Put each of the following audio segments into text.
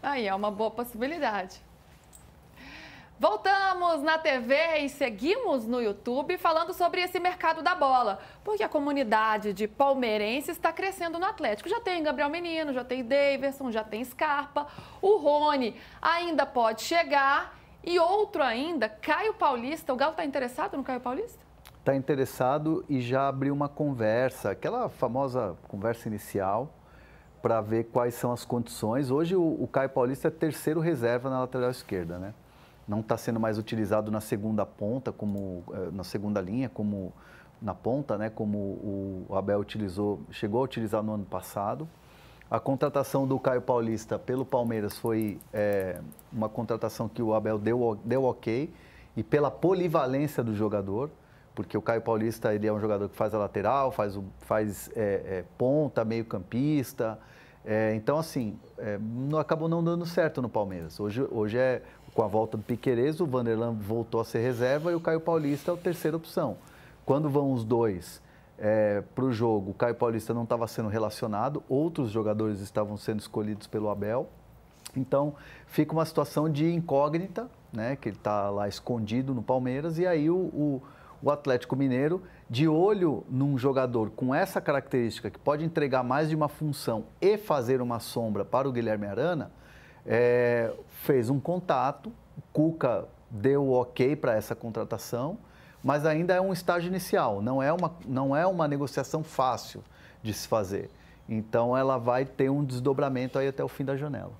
Aí é uma boa possibilidade. Voltamos na TV e seguimos no YouTube falando sobre esse mercado da bola, porque a comunidade de palmeirenses está crescendo no Atlético. Já tem Gabriel Menino, já tem Daverson, já tem Scarpa, o Rony ainda pode chegar e outro ainda, Caio Paulista. O Galo está interessado no Caio Paulista? Está interessado e já abriu uma conversa, aquela famosa conversa inicial, para ver quais são as condições. Hoje o Caio Paulista é terceiro reserva na lateral esquerda, né? Não está sendo mais utilizado na segunda ponta, na segunda linha, como na ponta, né? Como o Abel chegou a utilizar no ano passado. A contratação do Caio Paulista pelo Palmeiras foi uma contratação que o Abel deu ok, e pela polivalência do jogador, porque o Caio Paulista ele é um jogador que faz a lateral, faz ponta, meio campista. Então, assim, acabou não dando certo no Palmeiras. Hoje com a volta do Piquerez, o Vanderlan voltou a ser reserva e o Caio Paulista é a terceira opção. Quando vão os dois para o jogo, o Caio Paulista não estava sendo relacionado, outros jogadores estavam sendo escolhidos pelo Abel. Então, fica uma situação de incógnita, né, que ele está lá escondido no Palmeiras, e aí o Atlético Mineiro, de olho num jogador com essa característica, que pode entregar mais de uma função e fazer uma sombra para o Guilherme Arana, fez um contato, o Cuca deu ok para essa contratação, mas ainda é um estágio inicial, não é uma negociação fácil de se fazer. Então, ela vai ter um desdobramento aí até o fim da janela.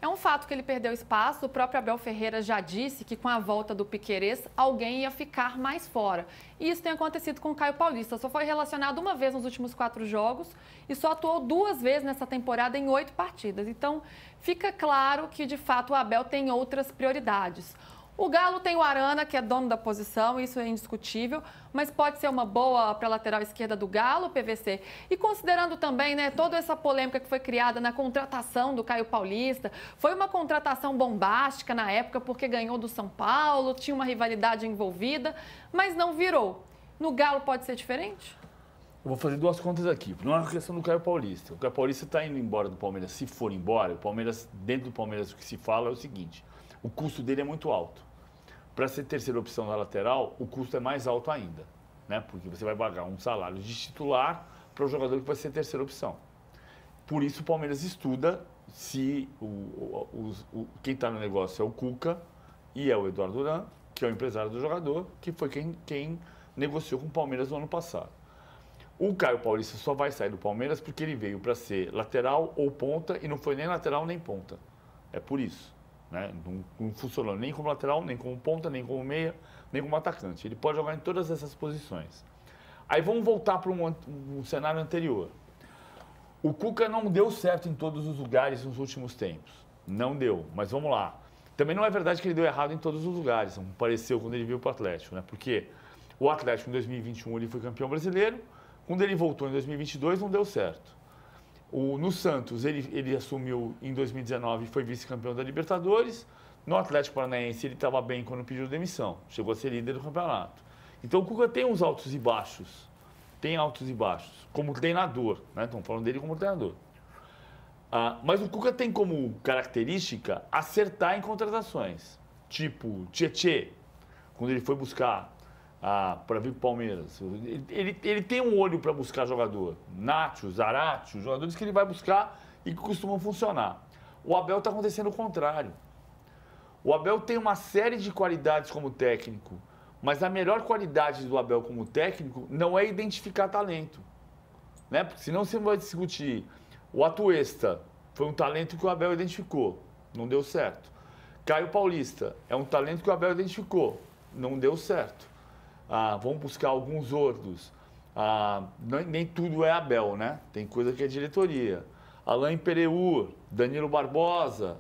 É um fato que ele perdeu espaço. O próprio Abel Ferreira já disse que com a volta do Piquerez, alguém ia ficar mais fora. E isso tem acontecido com o Caio Paulista. Só foi relacionado uma vez nos últimos 4 jogos e só atuou 2 vezes nessa temporada em 8 partidas. Então, fica claro que, de fato, o Abel tem outras prioridades. O Galo tem o Arana, que é dono da posição, isso é indiscutível, mas pode ser uma boa para a lateral esquerda do Galo, PVC. E considerando também, né, toda essa polêmica que foi criada na contratação do Caio Paulista, foi uma contratação bombástica na época porque ganhou do São Paulo, tinha uma rivalidade envolvida, mas não virou. No Galo pode ser diferente? Eu vou fazer 2 contas aqui. Não é uma questão do Caio Paulista. O Caio Paulista está indo embora do Palmeiras. Se for embora, o Palmeiras, dentro do Palmeiras, o que se fala é o seguinte: o custo dele é muito alto. Para ser terceira opção na lateral, o custo é mais alto ainda, né? Porque você vai pagar um salário de titular para o jogador que vai ser terceira opção. Por isso o Palmeiras estuda se quem está no negócio é o Cuca e é o Eduardo Duran, que é o empresário do jogador, que foi quem negociou com o Palmeiras no ano passado. O Caio Paulista só vai sair do Palmeiras porque ele veio para ser lateral ou ponta e não foi nem lateral nem ponta. É por isso. Né? Não funcionou nem como lateral, nem como ponta, nem como meia, nem como atacante. Ele pode jogar em todas essas posições. Aí vamos voltar para um cenário anterior. O Cuca não deu certo em todos os lugares nos últimos tempos. Não deu, mas vamos lá. Também não é verdade que ele deu errado em todos os lugares, como pareceu quando ele veio para o Atlético, né? Porque o Atlético em 2021 ele foi campeão brasileiro, quando ele voltou em 2022 não deu certo. No Santos, ele assumiu em 2019 e foi vice-campeão da Libertadores. No Atlético Paranaense, ele estava bem quando pediu demissão. Chegou a ser líder do campeonato. Então, o Cuca tem uns altos e baixos. Tem altos e baixos. Como treinador, né? Estamos falando dele como treinador. Mas o Cuca tem como característica acertar em contratações. Tipo, Tietê, quando ele foi buscar para vir para o Palmeiras. Ele tem um olho para buscar jogador. Nacho, Zarate, jogadores que ele vai buscar e que costumam funcionar. O Abel está acontecendo o contrário. O Abel tem uma série de qualidades como técnico, mas a melhor qualidade do Abel como técnico não é identificar talento. Né? Porque senão você vai discutir. O Atuesta foi um talento que o Abel identificou, não deu certo. Caio Paulista é um talento que o Abel identificou, não deu certo. Vamos buscar alguns outros. Nem tudo é Abel, né? Tem coisa que é diretoria. Alain Pereur, Danilo Barbosa,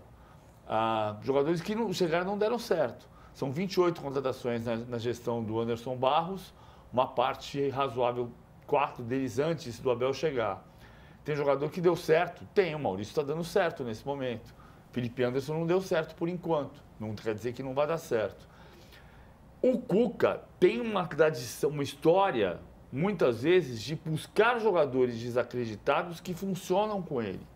jogadores que chegaram e não deram certo. São 28 contratações na gestão do Anderson Barros, uma parte razoável, 4 deles antes do Abel chegar. Tem jogador que deu certo? Tem, o Maurício está dando certo nesse momento. Felipe Anderson não deu certo por enquanto, não quer dizer que não vai dar certo. O Cuca tem uma tradição, uma história, muitas vezes, de buscar jogadores desacreditados que funcionam com ele.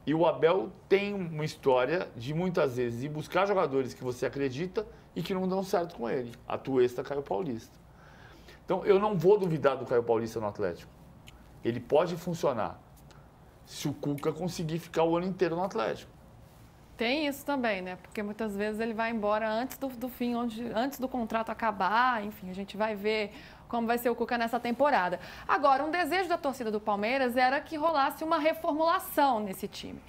E o Abel tem uma história de muitas vezes ir buscar jogadores que você acredita e que não dão certo com ele. Atuesta, Caio Paulista. Então, eu não vou duvidar do Caio Paulista no Atlético. Ele pode funcionar se o Cuca conseguir ficar o ano inteiro no Atlético. Tem isso também, né? Porque muitas vezes ele vai embora antes do fim, antes do contrato acabar. Enfim, a gente vai ver como vai ser o Cuca nessa temporada. Agora, um desejo da torcida do Palmeiras era que rolasse uma reformulação nesse time.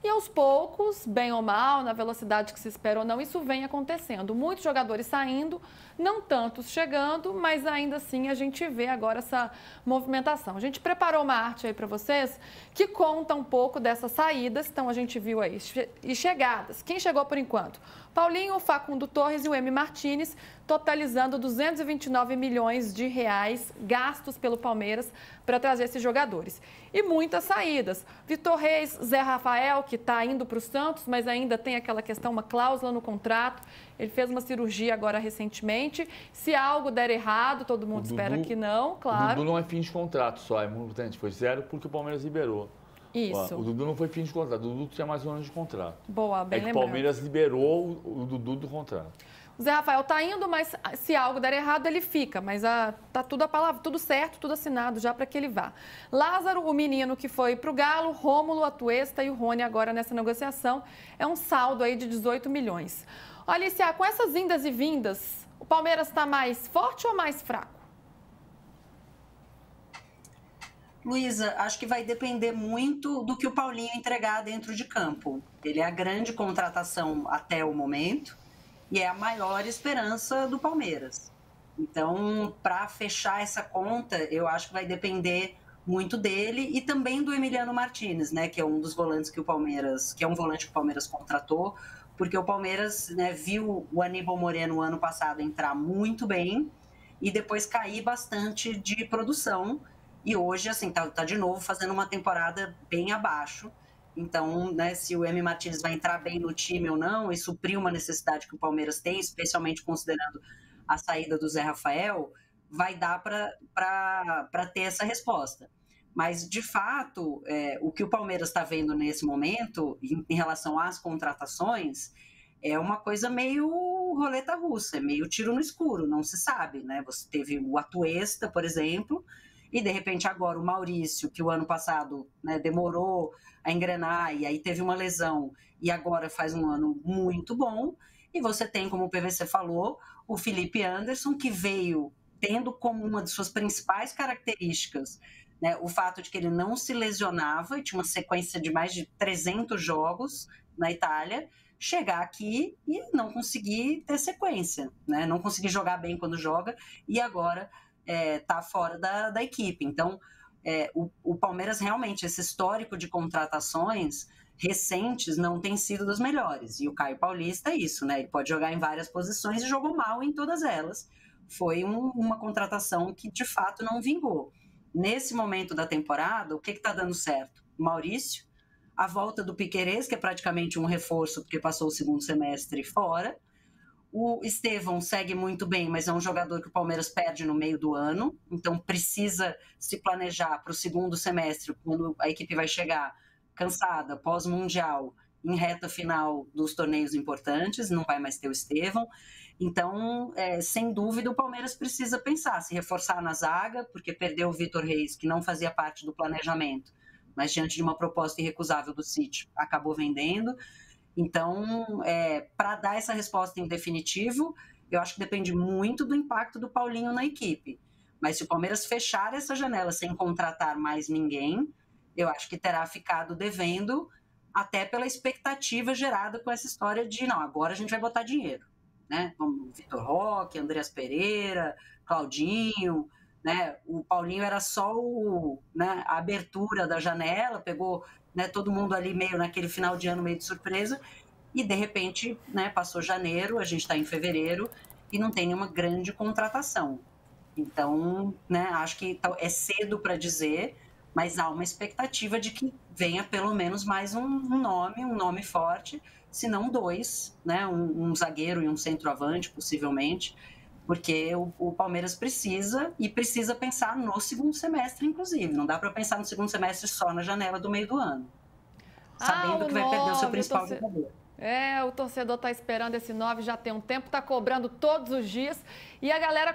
E aos poucos, bem ou mal, na velocidade que se espera ou não, isso vem acontecendo. Muitos jogadores saindo, não tantos chegando, mas ainda assim a gente vê agora essa movimentação. A gente preparou uma arte aí para vocês que conta um pouco dessas saídas. Então a gente viu aí e chegadas. Quem chegou por enquanto? Paulinho, Facundo Torres e o M. Martínez, totalizando 229 milhões de reais gastos pelo Palmeiras para trazer esses jogadores. E muitas saídas. Vitor Reis, Zé Rafael, que está indo para o Santos, mas ainda tem aquela questão, uma cláusula no contrato. Ele fez uma cirurgia agora recentemente. Se algo der errado, todo mundo espera que não, claro. O Dudu não é fim de contrato só, é muito importante. Foi 0 porque o Palmeiras liberou. Isso. O Dudu não foi fim de contrato, o Dudu tinha mais um ano de contrato. Boa, bem lembrado. O Palmeiras liberou o Dudu do contrato. O Zé Rafael está indo, mas se algo der errado, ele fica. Mas tá tudo a palavra, tudo certo, tudo assinado já para que ele vá. Lázaro, o menino que foi para o Galo, Rômulo, Atuesta e o Rony agora nessa negociação. É um saldo aí de 18 milhões. Olha, Alicia, com essas indas e vindas, o Palmeiras está mais forte ou mais fraco? Luísa, acho que vai depender muito do que o Paulinho entregar dentro de campo. Ele é a grande contratação até o momento e é a maior esperança do Palmeiras. Então, para fechar essa conta, eu acho que vai depender muito dele e também do Emiliano Martínez, né, que é um dos volantes que o Palmeiras, que é um volante que o Palmeiras contratou, porque o Palmeiras, né, viu o Aníbal Moreno ano passado entrar muito bem e depois cair bastante de produção. E hoje, assim, tá de novo fazendo uma temporada bem abaixo. Então, né, se o M. Martínez vai entrar bem no time ou não e suprir uma necessidade que o Palmeiras tem, especialmente considerando a saída do Zé Rafael, vai dar para ter essa resposta. Mas, de fato, o que o Palmeiras está vendo nesse momento, em relação às contratações, é uma coisa meio roleta russa, é meio tiro no escuro, não se sabe, né? Você teve o Atuesta, por exemplo, e, de repente, agora o Maurício, que o ano passado, né, demorou a engrenar e aí teve uma lesão e agora faz um ano muito bom. E você tem, como o PVC falou, o Felipe Anderson, que veio tendo como uma de suas principais características, né, o fato de que ele não se lesionava e tinha uma sequência de mais de 300 jogos na Itália, chegar aqui e não conseguir ter sequência, né, não conseguir jogar bem quando joga e agora está fora da equipe. Então, o Palmeiras realmente, esse histórico de contratações recentes não tem sido dos melhores. E o Caio Paulista é isso, né? Ele pode jogar em várias posições e jogou mal em todas elas. Foi uma contratação que, de fato, não vingou. Nesse momento da temporada, o que está dando certo? Maurício, a volta do Piquerez, que é praticamente um reforço, porque passou o segundo semestre fora. O Estevão segue muito bem, mas é um jogador que o Palmeiras perde no meio do ano, então precisa se planejar para o segundo semestre, quando a equipe vai chegar cansada, pós-mundial, em reta final dos torneios importantes, não vai mais ter o Estevão. Então, sem dúvida, o Palmeiras precisa pensar, se reforçar na zaga, porque perdeu o Vitor Reis, que não fazia parte do planejamento, mas diante de uma proposta irrecusável do City, acabou vendendo. Então, para dar essa resposta em definitivo, eu acho que depende muito do impacto do Paulinho na equipe. Mas se o Palmeiras fechar essa janela sem contratar mais ninguém, eu acho que terá ficado devendo, até pela expectativa gerada com essa história de, não, agora a gente vai botar dinheiro, né? Vitor Roque, Andreas Pereira, Claudinho, né? O Paulinho era só a abertura da janela, pegou, né, todo mundo ali meio naquele final de ano meio de surpresa e de repente, né, passou janeiro, a gente está em fevereiro e não tem nenhuma grande contratação. Então, né, acho que é cedo para dizer, mas há uma expectativa de que venha pelo menos mais um nome forte, se não dois, né, um zagueiro e um centroavante, possivelmente, porque o Palmeiras precisa pensar no segundo semestre, inclusive. Não dá para pensar no segundo semestre só na janela do meio do ano. sabendo que vai perder o seu principal jogador. O torcedor está esperando esse 9 já tem um tempo, está cobrando todos os dias. E a galera